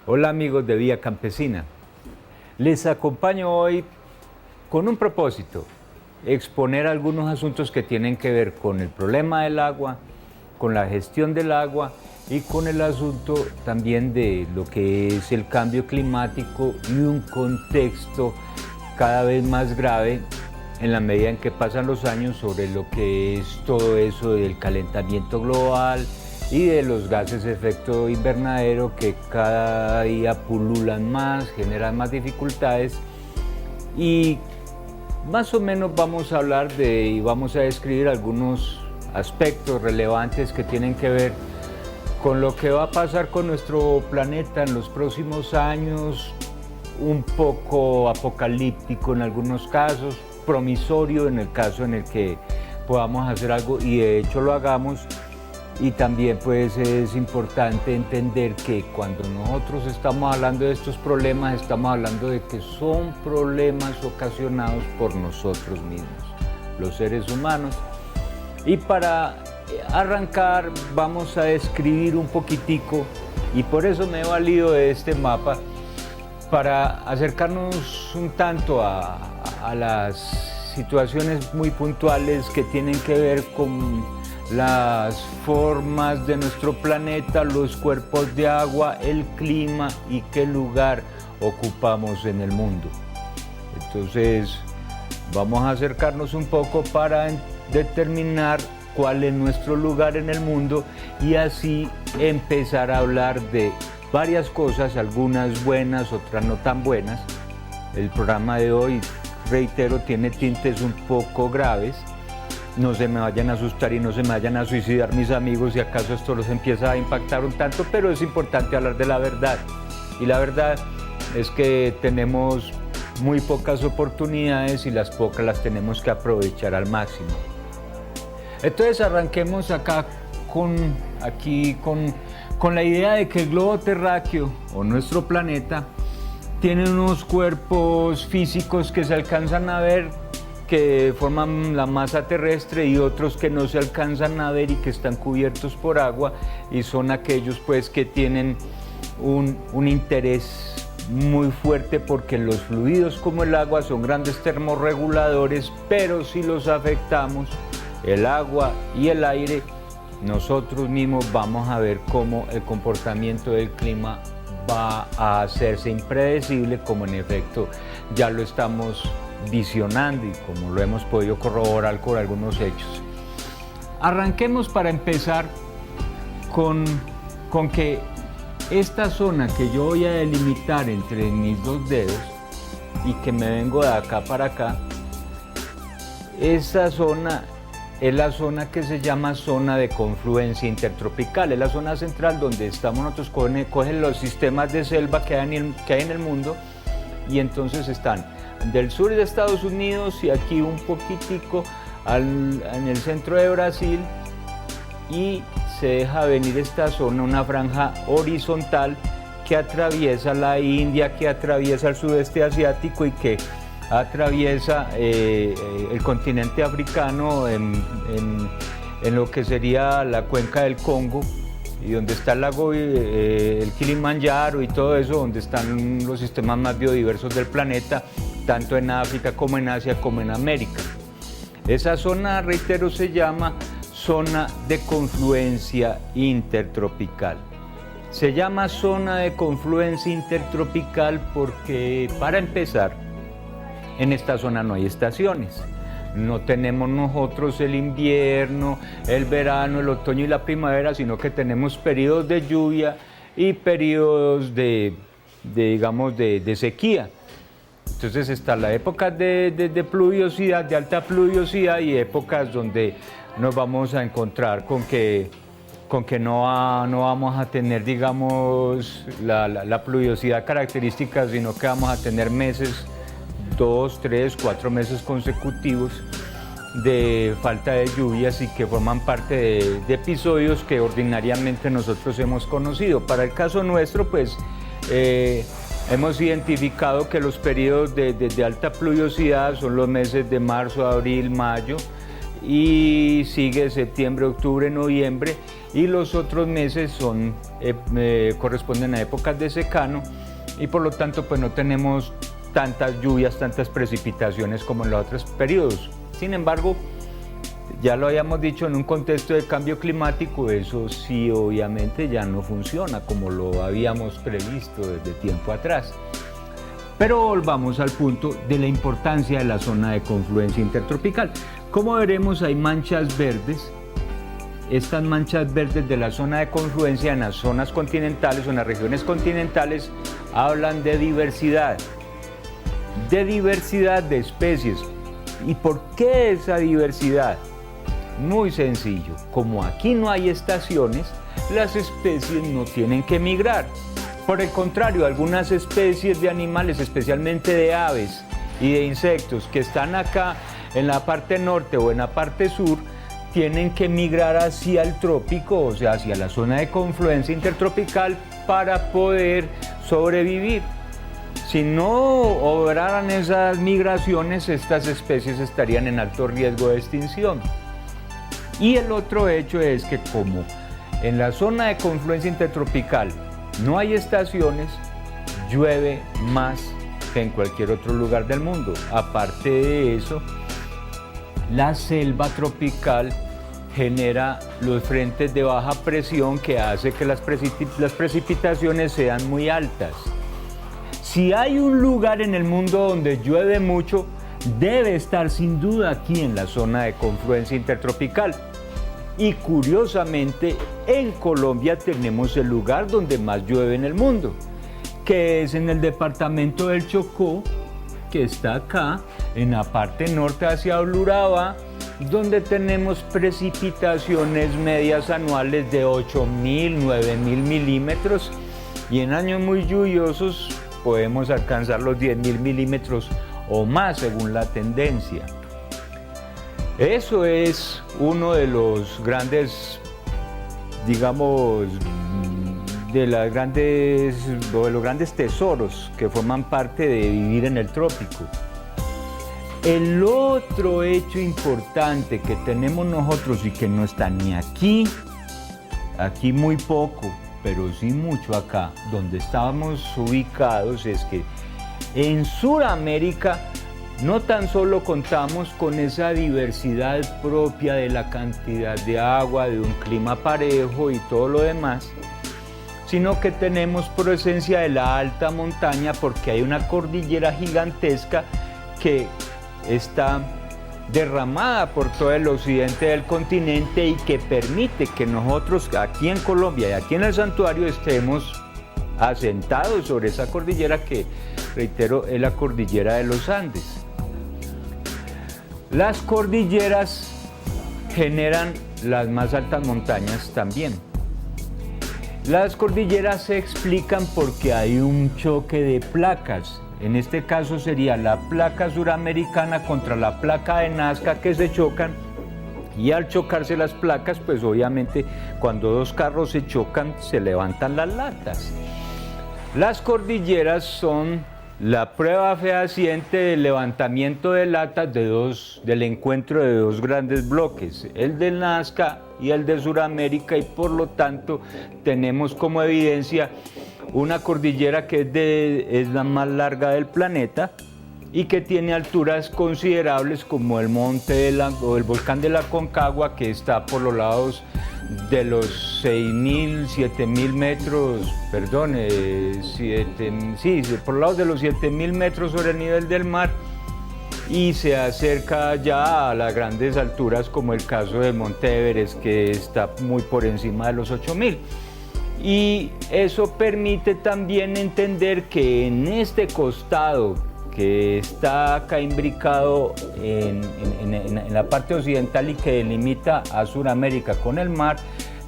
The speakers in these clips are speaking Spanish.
Hola amigos de Vía Campesina, les acompaño hoy con un propósito, exponer algunos asuntos que tienen que ver con el problema del agua, con la gestión del agua y con el asunto también de lo que es el cambio climático y un contexto cada vez más grave en la medida en que pasan los años sobre lo que es todo eso del calentamiento global y de los gases de efecto invernadero que cada día pululan más, generan más dificultades y más o menos vamos a hablar y vamos a describir algunos aspectos relevantes que tienen que ver con lo que va a pasar con nuestro planeta en los próximos años, un poco apocalíptico en algunos casos, promisorio en el caso en el que podamos hacer algo y de hecho lo hagamos. Y también pues es importante entender que cuando nosotros estamos hablando de estos problemas, estamos hablando de que son problemas ocasionados por nosotros mismos, los seres humanos. Y para arrancar vamos a describir un poquitico, y por eso me he valido de este mapa, para acercarnos un tanto a las situaciones muy puntuales que tienen que ver con las formas de nuestro planeta, los cuerpos de agua, el clima y qué lugar ocupamos en el mundo. Entonces, vamos a acercarnos un poco para determinar cuál es nuestro lugar en el mundo y así empezar a hablar de varias cosas, algunas buenas, otras no tan buenas. El programa de hoy, reitero, tiene tintes un poco graves. No se me vayan a asustar y no se me vayan a suicidar mis amigos si acaso esto los empieza a impactar un tanto, pero es importante hablar de la verdad. Y la verdad es que tenemos muy pocas oportunidades y las pocas las tenemos que aprovechar al máximo. Entonces arranquemos acá con la idea de que el globo terráqueo o nuestro planeta tiene unos cuerpos físicos que se alcanzan a ver, que forman la masa terrestre y otros que no se alcanzan a ver y que están cubiertos por agua y son aquellos pues que tienen un interés muy fuerte porque los fluidos como el agua son grandes termorreguladores, pero si los afectamos, el agua y el aire, nosotros mismos vamos a ver cómo el comportamiento del clima va a hacerse impredecible, como en efecto ya lo estamos visionando y como lo hemos podido corroborar con algunos hechos. Arranquemos para empezar con que esta zona que yo voy a delimitar entre mis dos dedos y que me vengo de acá para acá, esa zona es la zona que se llama zona de confluencia intertropical, es la zona central donde estamos nosotros, cogen los sistemas de selva que hay en el mundo y entonces están del sur de Estados Unidos y aquí un poquitico en el centro de Brasil y se deja venir esta zona, una franja horizontal que atraviesa la India, que atraviesa el sudeste asiático y que atraviesa el continente africano en lo que sería la cuenca del Congo y donde está el lago, el Kilimanjaro y todo eso, donde están los sistemas más biodiversos del planeta, tanto en África como en Asia como en América. Esa zona, reitero, se llama zona de confluencia intertropical. Se llama zona de confluencia intertropical porque, para empezar, en esta zona no hay estaciones. no tenemos nosotros el invierno, el verano, el otoño y la primavera, sino que tenemos periodos de lluvia y periodos digamos, de sequía. Entonces está la época de pluviosidad, de alta pluviosidad, y épocas donde nos vamos a encontrar con que no vamos a tener, digamos, la pluviosidad característica, sino que vamos a tener meses, 2, 3, 4 meses consecutivos de falta de lluvias y que forman parte de episodios que ordinariamente nosotros hemos conocido. Para el caso nuestro, pues, hemos identificado que los periodos de alta pluviosidad son los meses de marzo, abril, mayo, y sigue septiembre, octubre, noviembre, y los otros meses corresponden a épocas de secano, y por lo tanto pues no tenemos tantas lluvias, tantas precipitaciones como en los otros periodos. Sin embargo, ya lo habíamos dicho, en un contexto de cambio climático, eso sí obviamente ya no funciona como lo habíamos previsto desde tiempo atrás. Pero volvamos al punto de la importancia de la zona de confluencia intertropical. Como veremos, hay manchas verdes. Estas manchas verdes de la zona de confluencia en las zonas continentales o en las regiones continentales hablan de diversidad de especies. ¿Y por qué esa diversidad? Muy sencillo, como aquí no hay estaciones, las especies no tienen que migrar. Por el contrario, algunas especies de animales, especialmente de aves y de insectos que están acá en la parte norte o en la parte sur, tienen que migrar hacia el trópico, o sea, hacia la zona de confluencia intertropical para poder sobrevivir. Si no obraran esas migraciones, estas especies estarían en alto riesgo de extinción. Y el otro hecho es que como en la zona de confluencia intertropical no hay estaciones, llueve más que en cualquier otro lugar del mundo. Aparte de eso, la selva tropical genera los frentes de baja presión que hace que las precipitaciones sean muy altas. Si hay un lugar en el mundo donde llueve mucho, debe estar sin duda aquí en la zona de confluencia intertropical. Y curiosamente, en Colombia tenemos el lugar donde más llueve en el mundo, que es en el departamento del Chocó, que está acá, en la parte norte hacia Urabá, donde tenemos precipitaciones medias anuales de 8.000, 9.000 milímetros, y en años muy lluviosos podemos alcanzar los 10.000 milímetros o más según la tendencia. Eso es uno de los grandes, digamos, de los grandes tesoros que forman parte de vivir en el trópico. El otro hecho importante que tenemos nosotros y que no está ni aquí muy poco, pero sí mucho acá, donde estamos ubicados, es que en Sudamérica no tan solo contamos con esa diversidad propia de la cantidad de agua, de un clima parejo y todo lo demás, sino que tenemos presencia de la alta montaña porque hay una cordillera gigantesca que está derramada por todo el occidente del continente y que permite que nosotros aquí en Colombia y aquí en el santuario estemos asentados sobre esa cordillera que, reitero, es la cordillera de los Andes. Las cordilleras generan las más altas montañas también. Las cordilleras se explican porque hay un choque de placas. En este caso sería la placa suramericana contra la placa de Nazca que se chocan, y al chocarse las placas, pues obviamente cuando dos carros se chocan se levantan las latas. Las cordilleras son la prueba fehaciente del levantamiento de latas del encuentro de dos grandes bloques, el de Nazca y el de Suramérica, y por lo tanto tenemos como evidencia una cordillera que es la más larga del planeta y que tiene alturas considerables como el o el volcán de la Aconcagua, que está por los lados de los 6.000, 7.000 metros, por los lados de los 7.000 metros sobre el nivel del mar, y se acerca ya a las grandes alturas, como el caso del Monte Everest, que está muy por encima de los 8.000. Y eso permite también entender que en este costado que está acá imbricado en la parte occidental y que delimita a Sudamérica con el mar,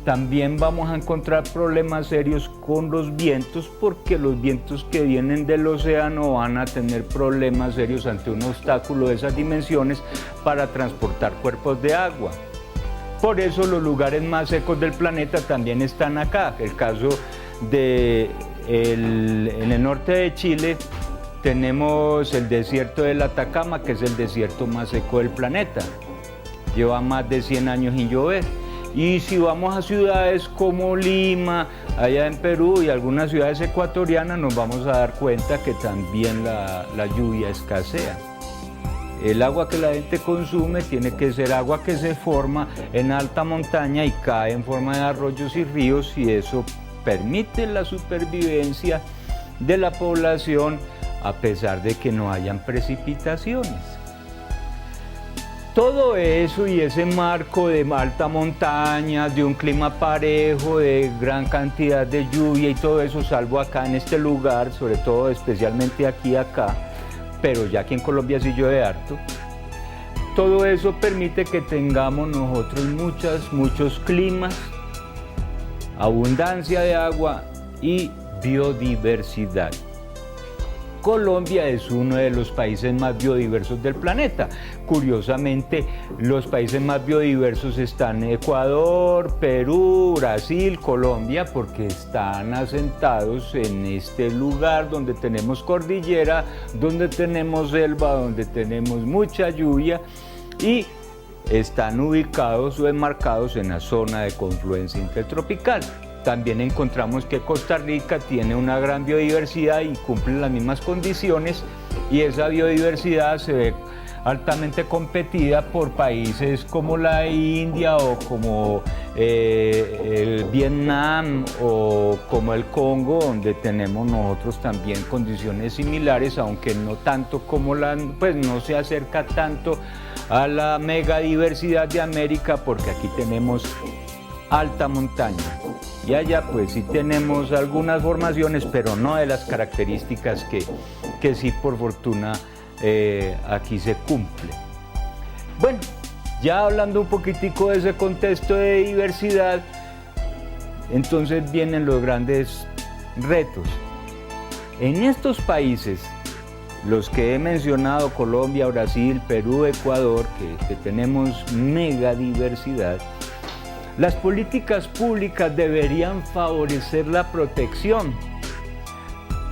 también vamos a encontrar problemas serios con los vientos, porque los vientos que vienen del océano van a tener problemas serios ante un obstáculo de esas dimensiones para transportar cuerpos de agua. Por eso los lugares más secos del planeta también están acá. El caso en el norte de Chile tenemos el desierto del Atacama, que es el desierto más seco del planeta. Lleva más de 100 años sin llover. Y si vamos a ciudades como Lima, allá en Perú y algunas ciudades ecuatorianas, nos vamos a dar cuenta que también la lluvia escasea. El agua que la gente consume tiene que ser agua que se forma en alta montaña y cae en forma de arroyos y ríos, y eso permite la supervivencia de la población a pesar de que no hayan precipitaciones. Todo eso y ese marco de alta montaña, de un clima parejo, de gran cantidad de lluvia y todo eso, salvo acá en este lugar, sobre todo especialmente acá, pero ya aquí en Colombia sí llueve harto. Todo eso permite que tengamos nosotros muchos climas, abundancia de agua y biodiversidad. Colombia es uno de los países más biodiversos del planeta. Curiosamente, los países más biodiversos están Ecuador, Perú, Brasil, Colombia, porque están asentados en este lugar donde tenemos cordillera, donde tenemos selva, donde tenemos mucha lluvia y están ubicados o enmarcados en la zona de confluencia intertropical. También encontramos que Costa Rica tiene una gran biodiversidad y cumple las mismas condiciones, y esa biodiversidad se ve altamente competida por países como la India o como el Vietnam o como el Congo, donde tenemos nosotros también condiciones similares, aunque no tanto como no se acerca tanto a la megadiversidad de América, porque aquí tenemos alta montaña. Y allá pues sí tenemos algunas formaciones, pero no de las características que sí por fortuna aquí se cumple. Bueno, ya hablando un poquitico de ese contexto de diversidad, entonces vienen los grandes retos. En estos países, los que he mencionado, Colombia, Brasil, Perú, Ecuador, que tenemos megadiversidad, las políticas públicas deberían favorecer la protección.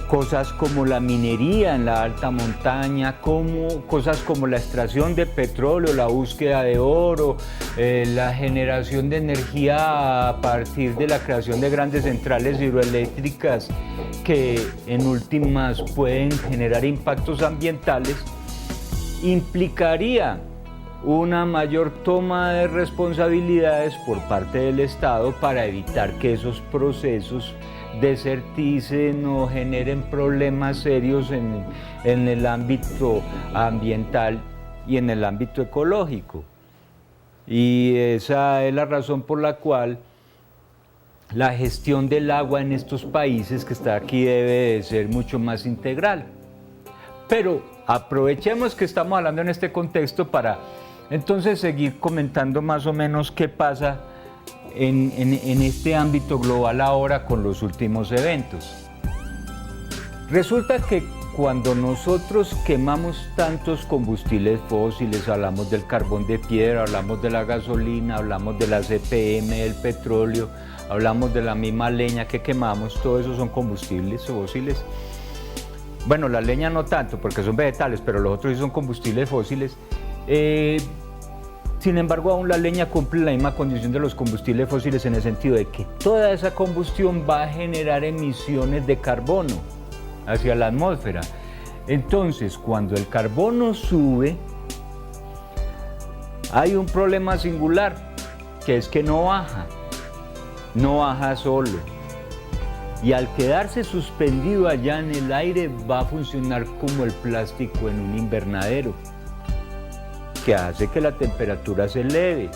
Cosas como la minería en la alta montaña, cosas como la extracción de petróleo, la búsqueda de oro, la generación de energía a partir de la creación de grandes centrales hidroeléctricas que en últimas pueden generar impactos ambientales, implicaría una mayor toma de responsabilidades por parte del Estado para evitar que esos procesos deserticen o generen problemas serios en el ámbito ambiental y en el ámbito ecológico. Y esa es la razón por la cual la gestión del agua en estos países que está aquí debe de ser mucho más integral. Pero aprovechemos que estamos hablando en este contexto para entonces seguir comentando más o menos qué pasa en este ámbito global ahora con los últimos eventos. Resulta que cuando nosotros quemamos tantos combustibles fósiles, hablamos del carbón de piedra, hablamos de la gasolina, hablamos de la CPM, del petróleo, hablamos de la misma leña que quemamos, todo eso son combustibles fósiles. Bueno, la leña no tanto porque son vegetales, pero los otros sí son combustibles fósiles. Sin embargo, aún la leña cumple la misma condición de los combustibles fósiles en el sentido de que toda esa combustión va a generar emisiones de carbono hacia la atmósfera. Entonces, cuando el carbono sube, hay un problema singular, que es que no baja solo. Y al quedarse suspendido allá en el aire, va a funcionar como el plástico en un invernadero. que hace que la temperatura se eleve.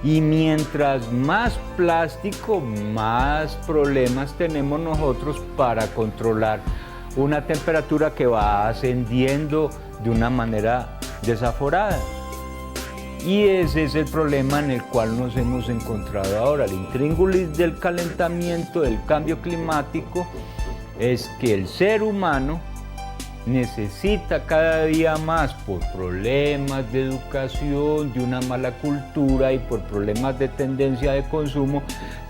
Y mientras más plástico, más problemas tenemos nosotros para controlar una temperatura que va ascendiendo de una manera desaforada. Y ese es el problema en el cual nos hemos encontrado ahora. El intríngulis del calentamiento, del cambio climático, es que el ser humano necesita cada día más, por problemas de educación, de una mala cultura y por problemas de tendencia de consumo,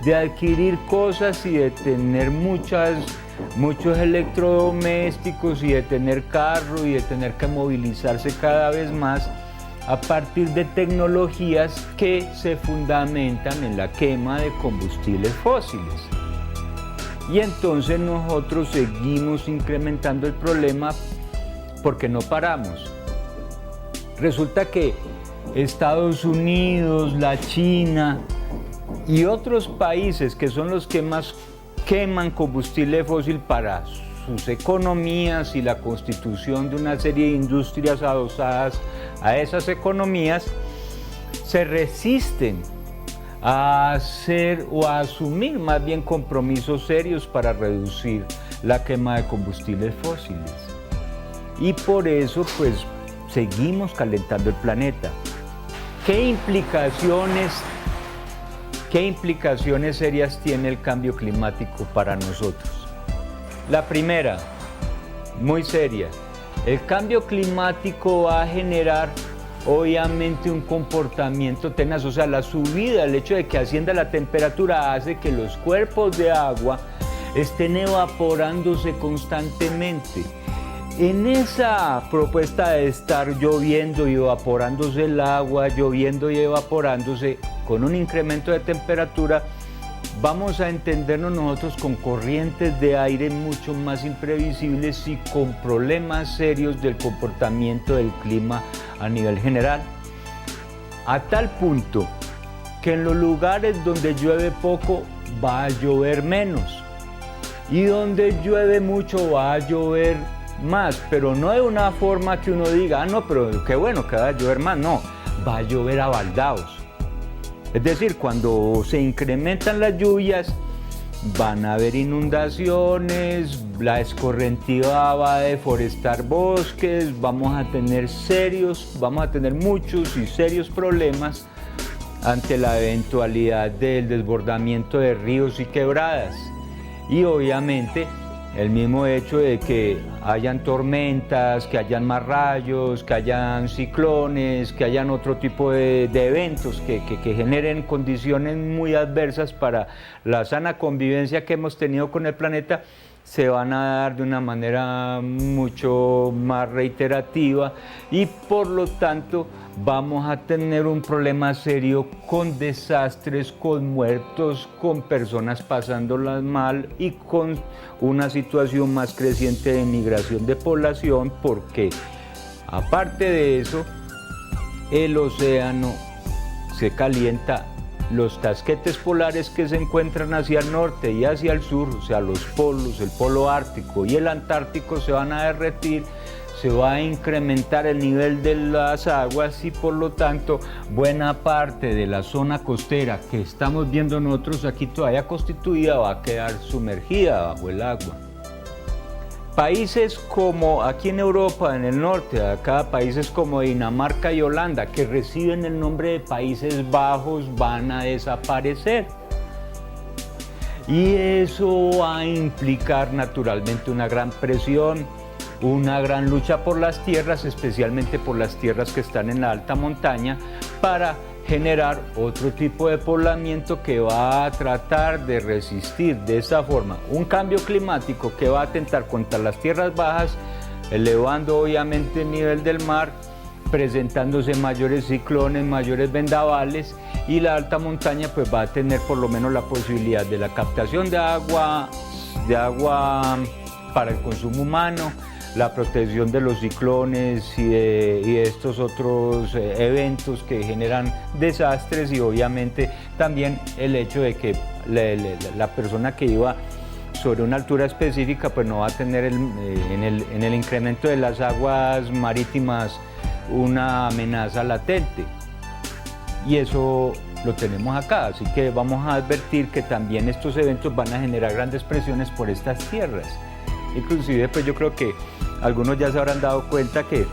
de adquirir cosas y de tener muchos electrodomésticos y de tener carro y de tener que movilizarse cada vez más a partir de tecnologías que se fundamentan en la quema de combustibles fósiles. Y entonces nosotros seguimos incrementando el problema porque no paramos. Resulta que Estados Unidos, la China y otros países que son los que más queman combustible fósil para sus economías y la constitución de una serie de industrias adosadas a esas economías, se resisten a hacer o a asumir más bien compromisos serios para reducir la quema de combustibles fósiles. Y por eso pues seguimos calentando el planeta. ¿Qué implicaciones serias tiene el cambio climático para nosotros? La primera, muy seria, el cambio climático va a generar obviamente un comportamiento tenaz, o sea, la subida, el hecho de que ascienda la temperatura hace que los cuerpos de agua estén evaporándose constantemente. En esa propuesta de estar lloviendo y evaporándose el agua, lloviendo y evaporándose con un incremento de temperatura, vamos a entendernos nosotros con corrientes de aire mucho más imprevisibles y con problemas serios del comportamiento del clima a nivel general. A tal punto que en los lugares donde llueve poco va a llover menos y donde llueve mucho va a llover más, pero no de una forma que uno diga, no, pero qué bueno que va a llover más, no, va a llover a baldaos. Es decir, cuando se incrementan las lluvias, van a haber inundaciones, la escorrentiva va a deforestar bosques, vamos a tener muchos y serios problemas ante la eventualidad del desbordamiento de ríos y quebradas. Y obviamente el mismo hecho de que hayan tormentas, que hayan más rayos, que hayan ciclones, que hayan otro tipo de eventos que generen condiciones muy adversas para la sana convivencia que hemos tenido con el planeta, se van a dar de una manera mucho más reiterativa y por lo tanto vamos a tener un problema serio con desastres, con muertos, con personas pasándolas mal y con una situación más creciente de migración de población, porque aparte de eso, el océano se calienta. Los casquetes polares que se encuentran hacia el norte y hacia el sur, o sea, los polos, el polo ártico y el antártico se van a derretir, se va a incrementar el nivel de las aguas y por lo tanto buena parte de la zona costera que estamos viendo nosotros aquí todavía constituida va a quedar sumergida bajo el agua. Países como aquí en Europa, en el norte, acá países como Dinamarca y Holanda, que reciben el nombre de Países Bajos, van a desaparecer. Y eso va a implicar naturalmente una gran presión, una gran lucha por las tierras, especialmente por las tierras que están en la alta montaña, para generar otro tipo de poblamiento que va a tratar de resistir de esa forma un cambio climático que va a atentar contra las tierras bajas, elevando obviamente el nivel del mar, presentándose mayores ciclones, mayores vendavales, y la alta montaña pues va a tener por lo menos la posibilidad de la captación de agua para el consumo humano, la protección de los ciclones y de estos otros eventos que generan desastres, y obviamente también el hecho de que la persona que iba sobre una altura específica pues no va a tener en el incremento de las aguas marítimas una amenaza latente. Y eso lo tenemos acá, así que vamos a advertir que también estos eventos van a generar grandes presiones por estas tierras. Inclusive, pues yo creo que algunos ya se habrán dado cuenta que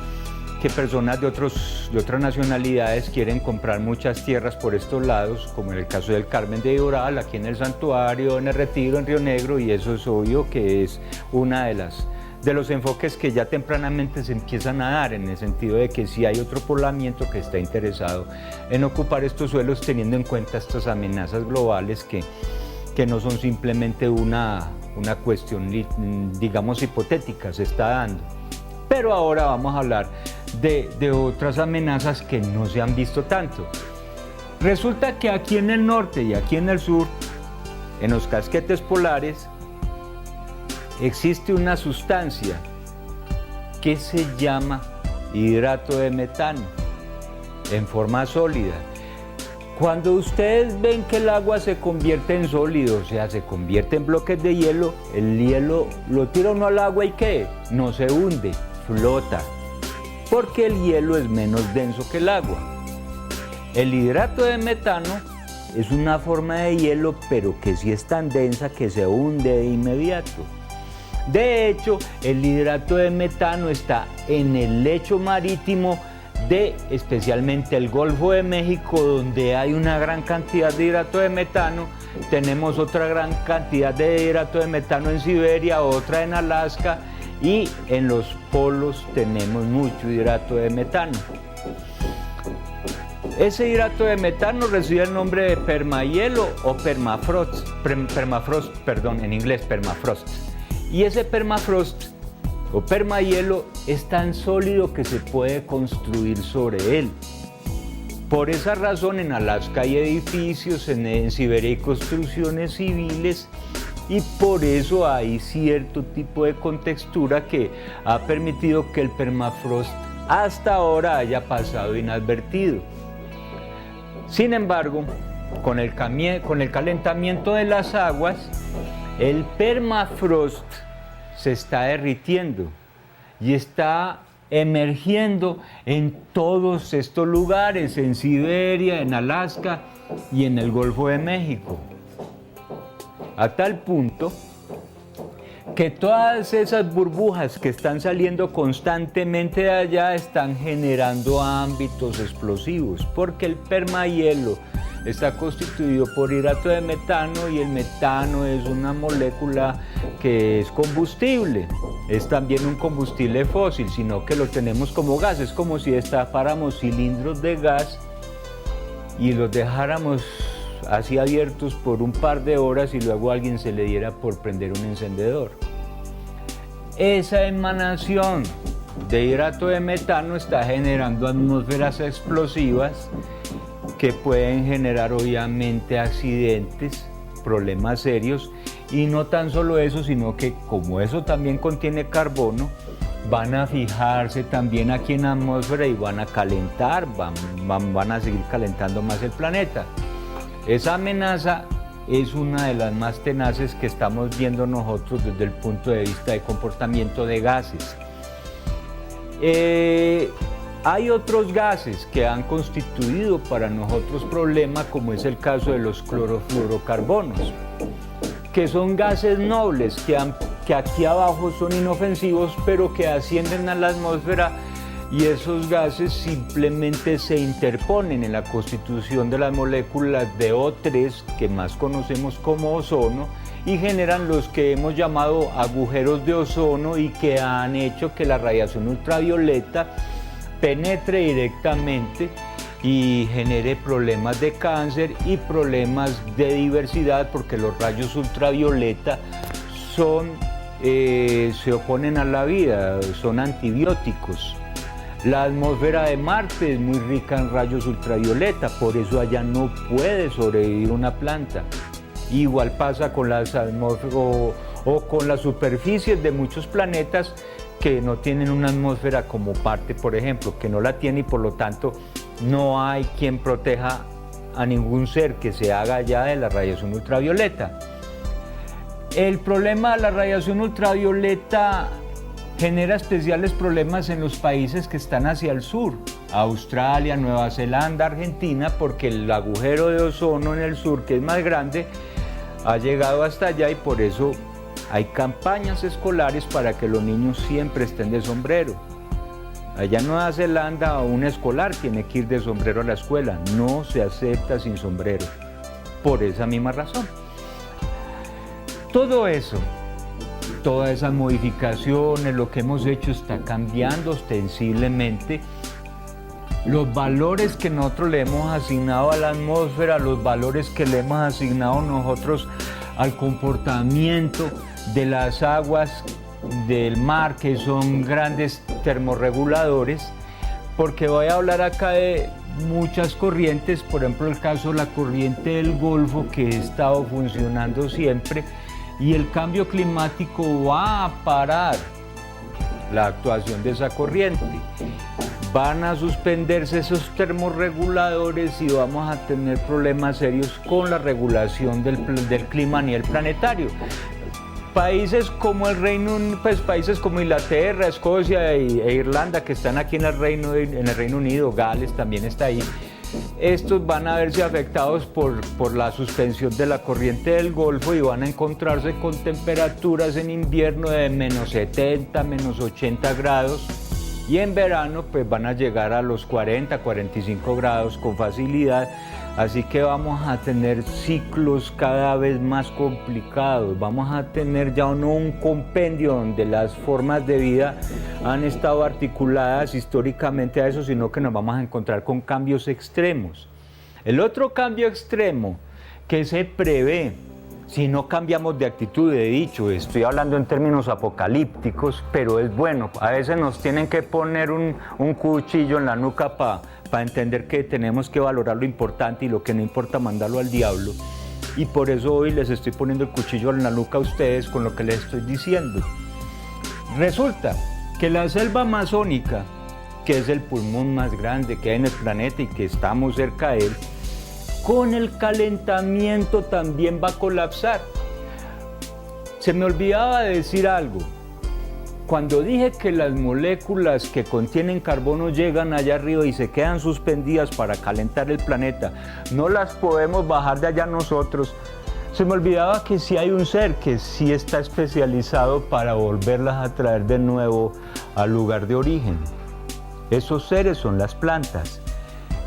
personas de otras nacionalidades quieren comprar muchas tierras por estos lados, como en el caso del Carmen de Doral, aquí en el Santuario, en el Retiro, en Río Negro, y eso es obvio que es una de los enfoques que ya tempranamente se empiezan a dar, en el sentido de que si hay otro poblamiento que está interesado en ocupar estos suelos, teniendo en cuenta estas amenazas globales que no son simplemente una cuestión, digamos, hipotética, se está dando. Pero ahora vamos a hablar de otras amenazas que no se han visto tanto. Resulta que aquí en el norte y aquí en el sur, en los casquetes polares, existe una sustancia que se llama hidrato de metano en forma sólida. Cuando ustedes ven que el agua se convierte en sólido, o sea, se convierte en bloques de hielo, el hielo lo tira uno al agua y ¿qué? No se hunde, flota, porque el hielo es menos denso que el agua. El hidrato de metano es una forma de hielo, pero que sí es tan densa que se hunde de inmediato. De hecho, el hidrato de metano está en el lecho marítimo de especialmente el Golfo de México, donde hay una gran cantidad de hidrato de metano. Tenemos otra gran cantidad de hidrato de metano en Siberia, otra en Alaska, y en los polos tenemos mucho hidrato de metano. Ese hidrato de metano recibe el nombre de permahielo o permafrost, en inglés permafrost. Y ese permafrost o permahielo es tan sólido que se puede construir sobre él. Por esa razón en Alaska hay edificios, en Siberia hay construcciones civiles, y por eso hay cierto tipo de contextura que ha permitido que el permafrost hasta ahora haya pasado inadvertido. Sin embargo, con el calentamiento de las aguas, el permafrost se está derritiendo y está emergiendo en todos estos lugares, en Siberia, en Alaska y en el Golfo de México. A tal punto que todas esas burbujas que están saliendo constantemente de allá están generando ámbitos explosivos, porque el permahielo está constituido por hidrato de metano y el metano es una molécula que es combustible. Es también un combustible fósil, sino que lo tenemos como gas. Es como si destapáramos cilindros de gas y los dejáramos así abiertos por un par de horas y luego a alguien se le diera por prender un encendedor. Esa emanación de hidrato de metano está generando atmósferas explosivas que pueden generar obviamente accidentes, problemas serios, y no tan solo eso, sino que como eso también contiene carbono, van a fijarse también aquí en la atmósfera y van a calentar, van a seguir calentando más el planeta. Esa amenaza es una de las más tenaces que estamos viendo nosotros desde el punto de vista de comportamiento de gases. Hay otros gases que han constituido para nosotros problemas, como es el caso de los clorofluorocarbonos, que son gases nobles que aquí abajo son inofensivos, pero que ascienden a la atmósfera, y esos gases simplemente se interponen en la constitución de las moléculas de O3, que más conocemos como ozono, y generan los que hemos llamado agujeros de ozono, y que han hecho que la radiación ultravioleta penetre directamente y genere problemas de cáncer y problemas de diversidad, porque los rayos ultravioleta se oponen a la vida, son antibióticos. La atmósfera de Marte es muy rica en rayos ultravioleta, por eso allá no puede sobrevivir una planta. Igual pasa con las atmósferas o con las superficies de muchos planetas que no tienen una atmósfera como Marte, por ejemplo, que no la tiene, y por lo tanto no hay quien proteja a ningún ser que se haga allá de la radiación ultravioleta. El problema de la radiación ultravioleta genera especiales problemas en los países que están hacia el sur, Australia, Nueva Zelanda, Argentina, porque el agujero de ozono en el sur, que es más grande, ha llegado hasta allá y por eso hay campañas escolares para que los niños siempre estén de sombrero. Allá en Nueva Zelanda un escolar tiene que ir de sombrero a la escuela, no se acepta sin sombrero, por esa misma razón. Todo eso, todas esas modificaciones, lo que hemos hecho está cambiando ostensiblemente los valores que nosotros le hemos asignado a la atmósfera, los valores que le hemos asignado nosotros al comportamiento de las aguas del mar, que son grandes termorreguladores, porque voy a hablar acá de muchas corrientes, por ejemplo el caso de la corriente del Golfo, que ha estado funcionando siempre, y el cambio climático va a parar la actuación de esa corriente. Van a suspenderse esos termorreguladores y vamos a tener problemas serios con la regulación del clima a nivel planetario. Países como países como Inglaterra, Escocia e Irlanda, que están aquí en el Reino Unido, Gales también está ahí, estos van a verse afectados por la suspensión de la corriente del Golfo y van a encontrarse con temperaturas en invierno de menos 70, menos 80 grados y en verano pues van a llegar a los 40, 45 grados con facilidad. Así que vamos a tener ciclos cada vez más complicados, vamos a tener ya no un compendio donde las formas de vida han estado articuladas históricamente a eso, sino que nos vamos a encontrar con cambios extremos. El otro cambio extremo que se prevé, si no cambiamos de actitud, de dicho, estoy hablando en términos apocalípticos, pero es bueno, a veces nos tienen que poner un cuchillo en la nuca para entender que tenemos que valorar lo importante y lo que no importa mandarlo al diablo. Y por eso hoy les estoy poniendo el cuchillo en la nuca a ustedes con lo que les estoy diciendo. Resulta que la selva amazónica, que es el pulmón más grande que hay en el planeta y que estamos cerca de él, con el calentamiento también va a colapsar. Se me olvidaba decir algo. Cuando dije que las moléculas que contienen carbono llegan allá arriba y se quedan suspendidas para calentar el planeta, no las podemos bajar de allá nosotros. Se me olvidaba que sí hay un ser que sí está especializado para volverlas a traer de nuevo al lugar de origen. Esos seres son las plantas.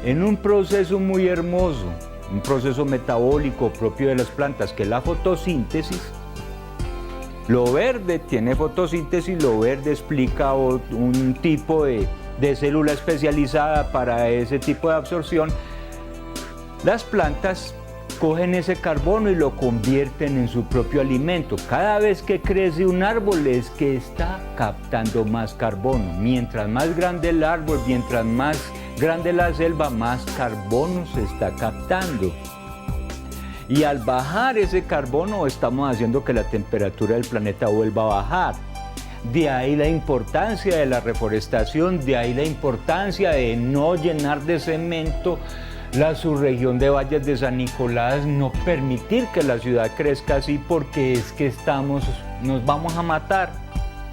En un proceso muy hermoso, un proceso metabólico propio de las plantas, que es la fotosíntesis. Lo verde tiene fotosíntesis, lo verde explica un tipo de célula especializada para ese tipo de absorción. Las plantas cogen ese carbono y lo convierten en su propio alimento. Cada vez que crece un árbol es que está captando más carbono. Mientras más grande el árbol, mientras más grande la selva, más carbono se está captando. Y al bajar ese carbono estamos haciendo que la temperatura del planeta vuelva a bajar. De ahí la importancia de la reforestación, de ahí la importancia de no llenar de cemento la subregión de Valles de San Nicolás, no permitir que la ciudad crezca así, porque es que nos vamos a matar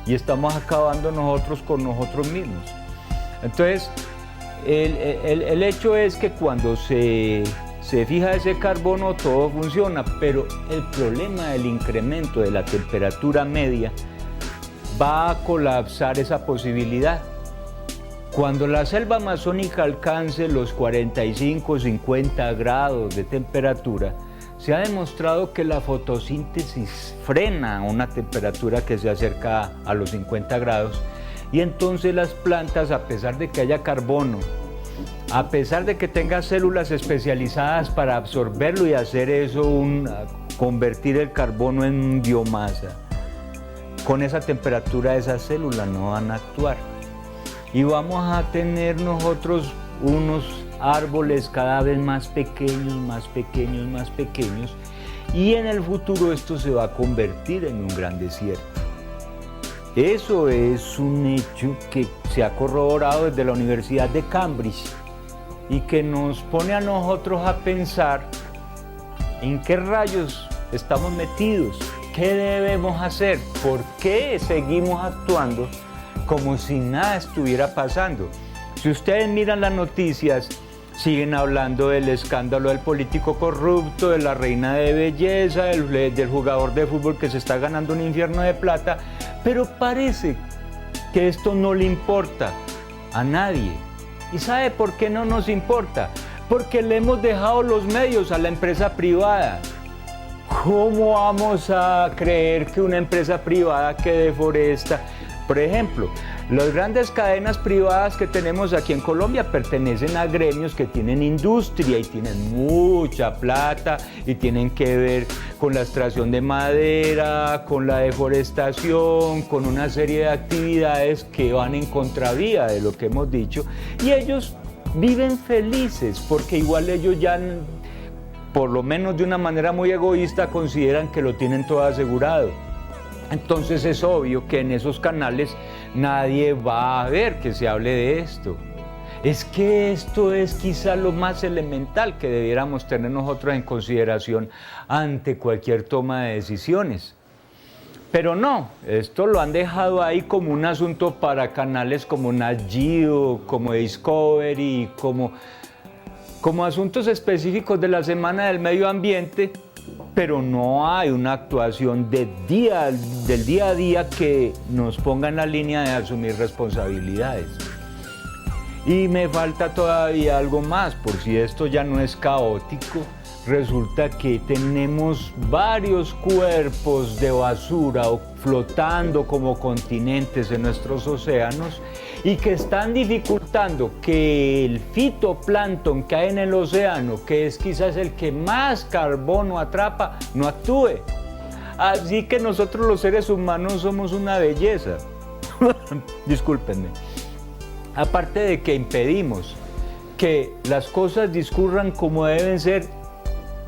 y estamos acabando nosotros con nosotros mismos. Entonces, el hecho es que cuando se fija ese carbono todo funciona, pero el problema del incremento de la temperatura media va a colapsar esa posibilidad. Cuando la selva amazónica alcance los 45 o 50 grados de temperatura, se ha demostrado que la fotosíntesis frena a una temperatura que se acerca a los 50 grados y entonces las plantas, a pesar de que haya carbono, a pesar de que tenga células especializadas para absorberlo y hacer eso, convertir el carbono en biomasa, con esa temperatura esas células no van a actuar. Y vamos a tener nosotros unos árboles cada vez más pequeños, más pequeños, más pequeños, y en el futuro esto se va a convertir en un gran desierto. Eso es un hecho que se ha corroborado desde la Universidad de Cambridge y que nos pone a nosotros a pensar en qué rayos estamos metidos. ¿Qué debemos hacer? ¿Por qué seguimos actuando como si nada estuviera pasando? Si ustedes miran las noticias, siguen hablando del escándalo del político corrupto, de la reina de belleza, del jugador de fútbol que se está ganando un infierno de plata, pero parece que esto no le importa a nadie. ¿Y sabe por qué no nos importa? Porque le hemos dejado los medios a la empresa privada. ¿Cómo vamos a creer que una empresa privada que deforesta? Por ejemplo, las grandes cadenas privadas que tenemos aquí en Colombia pertenecen a gremios que tienen industria y tienen mucha plata y tienen que ver con la extracción de madera, con la deforestación, con una serie de actividades que van en contravía de lo que hemos dicho, y ellos viven felices porque igual ellos ya, por lo menos de una manera muy egoísta, consideran que lo tienen todo asegurado. Entonces es obvio que en esos canales nadie va a ver que se hable de esto. Es que esto es quizá lo más elemental que debiéramos tener nosotros en consideración ante cualquier toma de decisiones. Pero no, esto lo han dejado ahí como un asunto para canales como Nat Geo, como Discovery, como asuntos específicos de la Semana del Medio Ambiente, pero no hay una actuación del día a día que nos ponga en la línea de asumir responsabilidades. Y me falta todavía algo más, por si esto ya no es caótico. Resulta que tenemos varios cuerpos de basura flotando como continentes en nuestros océanos y que están dificultando que el fitoplancton que hay en el océano, que es quizás el que más carbono atrapa, no actúe. Así que nosotros los seres humanos somos una belleza. Discúlpenme. Aparte de que impedimos que las cosas discurran como deben ser,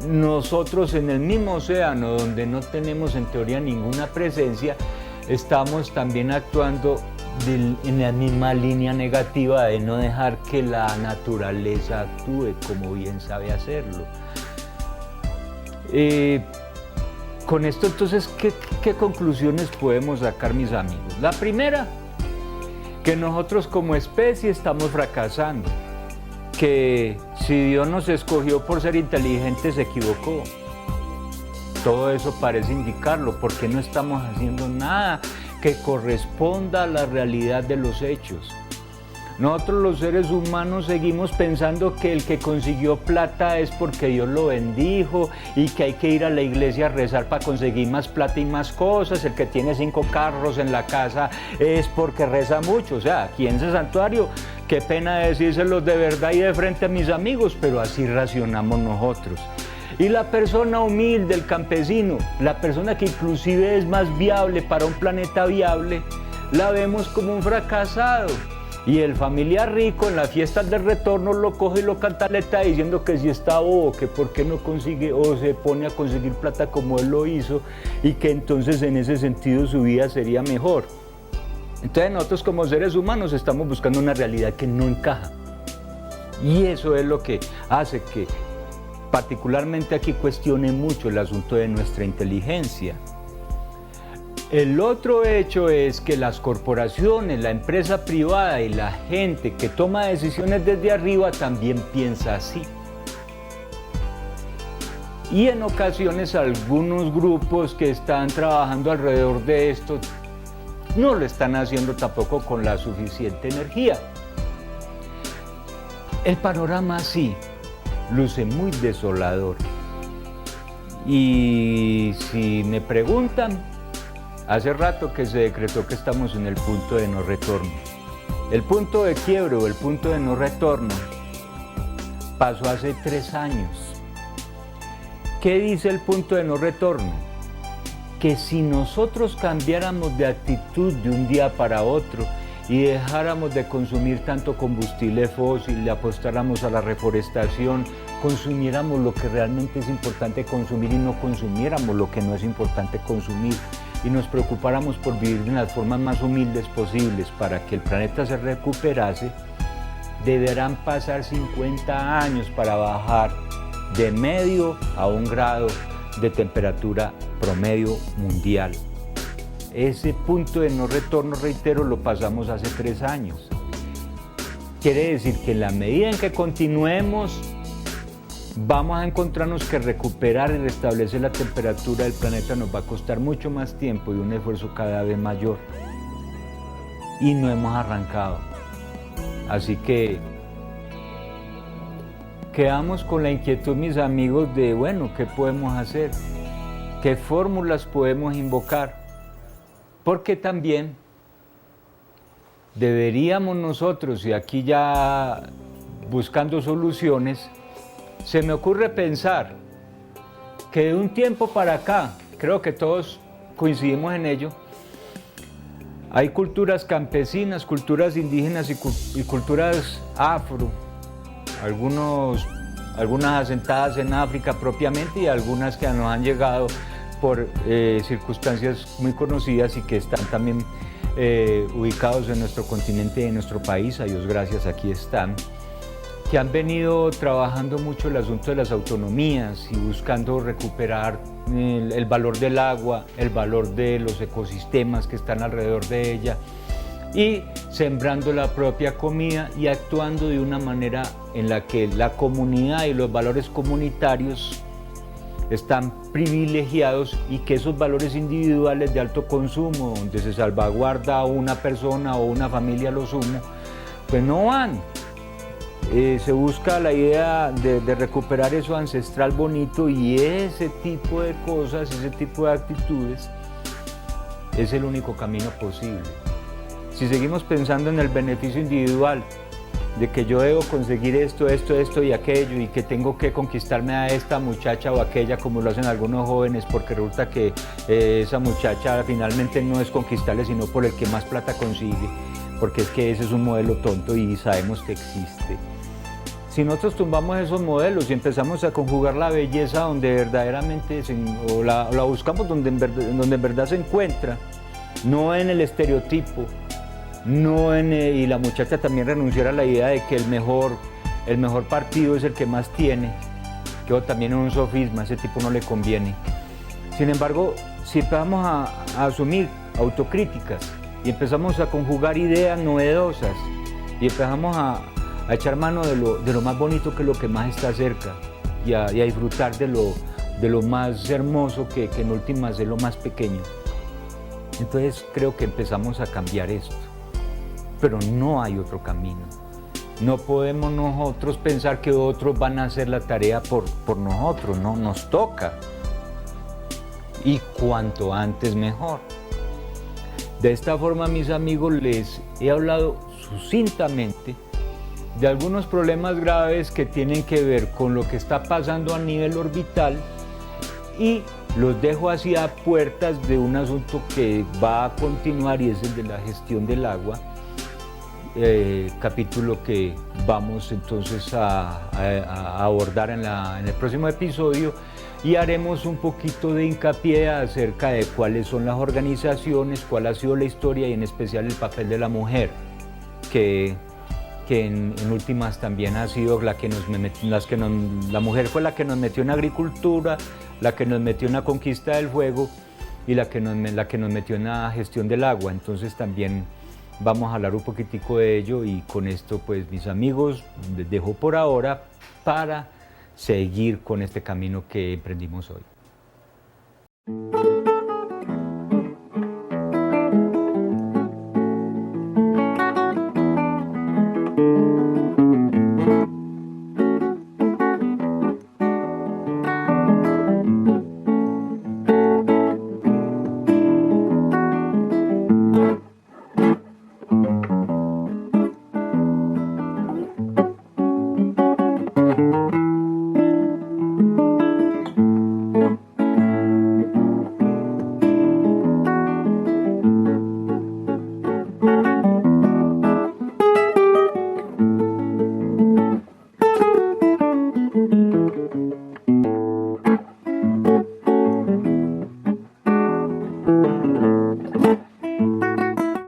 nosotros en el mismo océano, donde no tenemos en teoría ninguna presencia, estamos también actuando en la misma línea negativa de no dejar que la naturaleza actúe como bien sabe hacerlo. Con esto entonces, ¿qué conclusiones podemos sacar, mis amigos? La primera, que nosotros como especie estamos fracasando, que si Dios nos escogió por ser inteligentes se equivocó. Todo eso parece indicarlo, porque no estamos haciendo nada que corresponda a la realidad de los hechos. Nosotros los seres humanos seguimos pensando que el que consiguió plata es porque Dios lo bendijo y que hay que ir a la iglesia a rezar para conseguir más plata y más cosas. El que tiene 5 carros en la casa es porque reza mucho. O sea, aquí en ese santuario, qué pena decírselos de verdad y de frente a mis amigos, pero así racionamos nosotros. Y la persona humilde, el campesino, la persona que inclusive es más viable para un planeta viable, la vemos como un fracasado. Y el familiar rico en las fiestas del retorno lo coge y lo cantaleta diciendo que si está bobo, que por qué no consigue o se pone a conseguir plata como él lo hizo y que entonces en ese sentido su vida sería mejor. Entonces nosotros como seres humanos estamos buscando una realidad que no encaja. Y eso es lo que hace que particularmente aquí cuestione mucho el asunto de nuestra inteligencia. El otro hecho es que las corporaciones, la empresa privada y la gente que toma decisiones desde arriba también piensa así. Y en ocasiones algunos grupos que están trabajando alrededor de esto no lo están haciendo tampoco con la suficiente energía. El panorama así luce muy desolador. Y si me preguntan, hace rato que se decretó que estamos en el punto de no retorno. El punto de quiebre o el punto de no retorno pasó hace 3 años. ¿Qué dice el punto de no retorno? Que si nosotros cambiáramos de actitud de un día para otro y dejáramos de consumir tanto combustible fósil, le apostáramos a la reforestación, consumiéramos lo que realmente es importante consumir y no consumiéramos lo que no es importante consumir, y nos preocupáramos por vivir de las formas más humildes posibles para que el planeta se recuperase, deberán pasar 50 años para bajar de medio a 1 grado de temperatura promedio mundial. Ese punto de no retorno, reitero, lo pasamos hace 3 años. Quiere decir que en la medida en que continuemos, vamos a encontrarnos que recuperar y restablecer la temperatura del planeta nos va a costar mucho más tiempo y un esfuerzo cada vez mayor. Y no hemos arrancado. Así que quedamos con la inquietud, mis amigos, de bueno, ¿qué podemos hacer? ¿Qué fórmulas podemos invocar? Porque también deberíamos nosotros, y aquí ya buscando soluciones, se me ocurre pensar que de un tiempo para acá, creo que todos coincidimos en ello, hay culturas campesinas, culturas indígenas y culturas afro, algunas asentadas en África propiamente y algunas que nos han llegado por circunstancias muy conocidas y que están también ubicados en nuestro continente y en nuestro país, a Dios gracias, aquí están, que han venido trabajando mucho el asunto de las autonomías y buscando recuperar el valor del agua, el valor de los ecosistemas que están alrededor de ella y sembrando la propia comida y actuando de una manera en la que la comunidad y los valores comunitarios están privilegiados y que esos valores individuales de alto consumo, donde se salvaguarda una persona o una familia a lo sumo, pues no van. Se busca la idea de recuperar eso ancestral bonito y ese tipo de cosas, ese tipo de actitudes es el único camino posible. Si seguimos pensando en el beneficio individual, de que yo debo conseguir esto y aquello y que tengo que conquistarme a esta muchacha o aquella como lo hacen algunos jóvenes porque resulta que esa muchacha finalmente no es conquistarle sino por el que más plata consigue, porque es que ese es un modelo tonto y sabemos que existe. Si nosotros tumbamos esos modelos y empezamos a conjugar la belleza donde verdaderamente la buscamos donde en verdad se encuentra, no en el estereotipo, y la muchacha también renunciar a la idea de que el mejor partido es el que más tiene, que también es un sofisma, a ese tipo no le conviene. Sin embargo, si empezamos a asumir autocríticas y empezamos a conjugar ideas novedosas y empezamos a echar mano de lo más bonito que es lo que más está cerca y a disfrutar de lo más hermoso que en últimas es lo más pequeño, entonces creo que empezamos a cambiar esto. Pero no hay otro camino. No podemos nosotros pensar que otros van a hacer la tarea por nosotros, no, nos toca. Y cuanto antes mejor. De esta forma, mis amigos, les he hablado sucintamente de algunos problemas graves que tienen que ver con lo que está pasando a nivel orbital y los dejo hacia puertas de un asunto que va a continuar y es el de la gestión del agua. Capítulo que vamos entonces a abordar en el próximo episodio y haremos un poquito de hincapié acerca de cuáles son las organizaciones, cuál ha sido la historia y en especial el papel de la mujer, que en últimas también ha sido la mujer fue la que nos metió en agricultura, la que nos metió en la conquista del fuego y la que nos metió en la gestión del agua. Entonces también vamos a hablar un poquitico de ello y con esto, pues, mis amigos, les dejo por ahora para seguir con este camino que emprendimos hoy.